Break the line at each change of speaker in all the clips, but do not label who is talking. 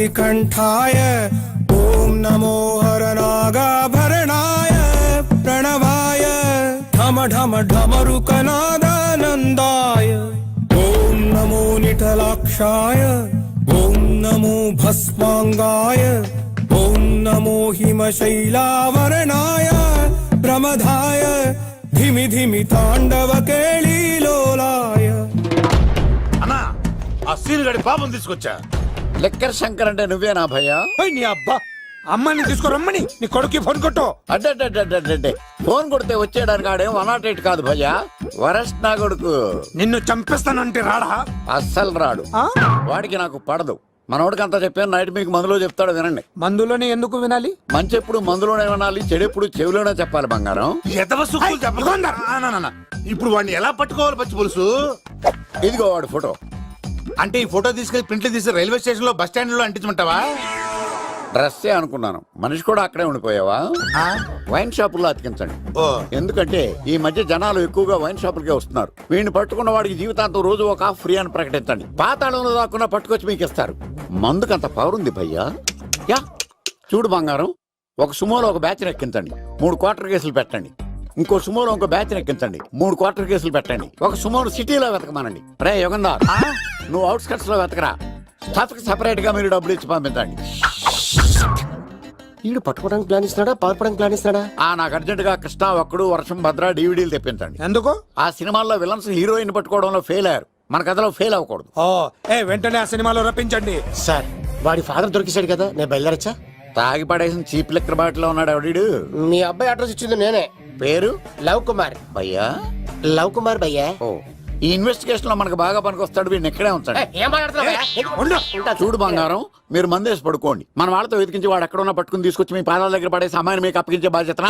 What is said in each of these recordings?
मणिकण्ठाय ॐ नमो हरनागाभरणाय प्रणवाय ढम ढम ढमरुकनादानन्दाय ॐ नमो निठलाक्षाय ॐ नमो भस्माङ्गाय ॐ नमो हिमशैलावरणाय प्रमदाय धिमि धिमि ताण्डवकेळीलोलाय।
అన్నా ఆ సీన్ గడి పాపం తీసుకొచ్చా.
లెక్కర్ శంకర్ అంటే నువ్వేనా భయ్యా?
నీ అబ్బా అమ్మని తీసుకురమ్మని నీ కొడుకు ఫోన్ కొట్టు.
అడ్డే ఫోన్ కొడితే వచ్చేయడానికి ఆడేం 108 కాదు భయ్యా, వరస్ట్ నా కొడుకు.
నిన్ను చంపేస్తానంటే రాడా?
అస్సలు రాడు. వాడికి నాకు పడదు. మనోడికి అంతా చెప్పాను, నైట్ మీకు మందులో చెప్తాడు వినండి.
మందులోనే ఎందుకు వినాలి?
మంచి ఎప్పుడు మందులోనే వినాలి, చెడు ఎప్పుడు చెవిలోనే చెప్పాలి బంగారం.
ఎదవ సుక్కులు చెప్పకుండా ఇప్పుడు వాడిని ఎలా పట్టుకోవాలి పచ్చి పులుసు?
ఇదిగో వాడు ఫోటో.
అంటే ఈ ఫోటో తీసుకెళ్లి ప్రింట్లు తీసి రైల్వే స్టేషన్ లో బస్ స్టాండ్ లో అంటించమంటావా?
డ్రెస్సే అనుకున్నాను, మనిషి కూడా అక్కడే ఉండిపోయావా? వైన్ షాపుల్లో అతికించండి. ఎందుకంటే ఈ మధ్య జనాలు ఎక్కువగా వైన్ షాపులకే వస్తున్నారు. వీడిని పట్టుకున్న వాడికి జీవితాంతం రోజు ఒక ఆఫ్ ఫ్రీ అని ప్రకటించండి. పాతాళంలో దాక్కున్నా పట్టుకొచ్చి మీకు ఇస్తారు. మందుకంత పవర్ ఉంది భయ్యా. యా చూడు బంగారం, ఒక సుమోలో ఒక బ్యాచ్ ఎక్కించండి, 3 క్వార్టర్ కేసులు పెట్టండి. ఇంకో సుమోలో ఇంకో బ్యాచ్ ఎక్కించండి, 3 క్వార్టర్ కేసులు పెట్టండి. ఒక సుమోను సిటీలో వెతకమానండి. రే యుగంధర్, నువ్వు అవుట్స్కట్స్ లో వెతకరా. స్టాఫ్ కి సెపరేట్ గా మీరు డబ్బులు ఇచ్చి పంపించండి.
వీడు పట్టుకోవడానికి ప్లాన్ ఇస్తున్నాడా, పాల్పడానికి ప్లాన్ ఇస్తున్నాడా?
నాకు అర్జెంట్ గా కృష్ణ ఒక్కడు వర్షం భద్ర డివిడీలు తెప్పించండి.
ఎందుకు?
ఆ సినిమాల్లో విలన్స్ హీరోయిన్ పట్టుకోవడంలో ఫెయిల్ అయ్యారు, మన కథలో ఫెయిల్ అవ్వకూడదు.
వెంటనే ఆ సినిమాలో రప్పించండి.
సార్ వాడి ఫాదర్ దొరికేశాడు కదా, నేను బయలుదేరచ్చా?
తాగి పడేసిన చీప్ లెక్కర్ బాటిలో ఉన్నాడు ఎవడీడు?
మీ అబ్బాయి అడ్రస్ ఇచ్చింది నేనే.
పేరు
లవ్ కుమార్.
భయ్యా
లవ్ కుమార్ భయ్యా.
ఓ, ఈ ఇన్వెస్టిగేషన్ లో మనకు బాగా పనికొస్తాడు. వీడిని ఎక్కడే ఉంచండి. చూడు బంగారం, మీరు మందేసి పడుకోండి. మన వాళ్ళతో వెతికించి వాడు ఎక్కడ ఉన్నా పట్టుకుని తీసుకొచ్చి మీ పాదాల దగ్గర పడేసి అమ్మాయిని మీకు అప్పగించే బాధ్యత.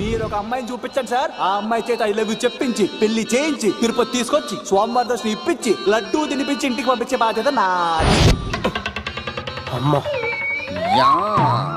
మీరు ఒక అమ్మాయిని చూపించండి సార్. ఆ అమ్మాయి చేత ఐ లవ్ యూ చెప్పించి పెళ్లి చేయించి తిరుపతి తీసుకొచ్చి స్వామివారి దర్శనం ఇప్పించి లడ్డూ తినిపించి ఇంటికి పంపించే బాధ్యత నాది.
అమ్మా
యా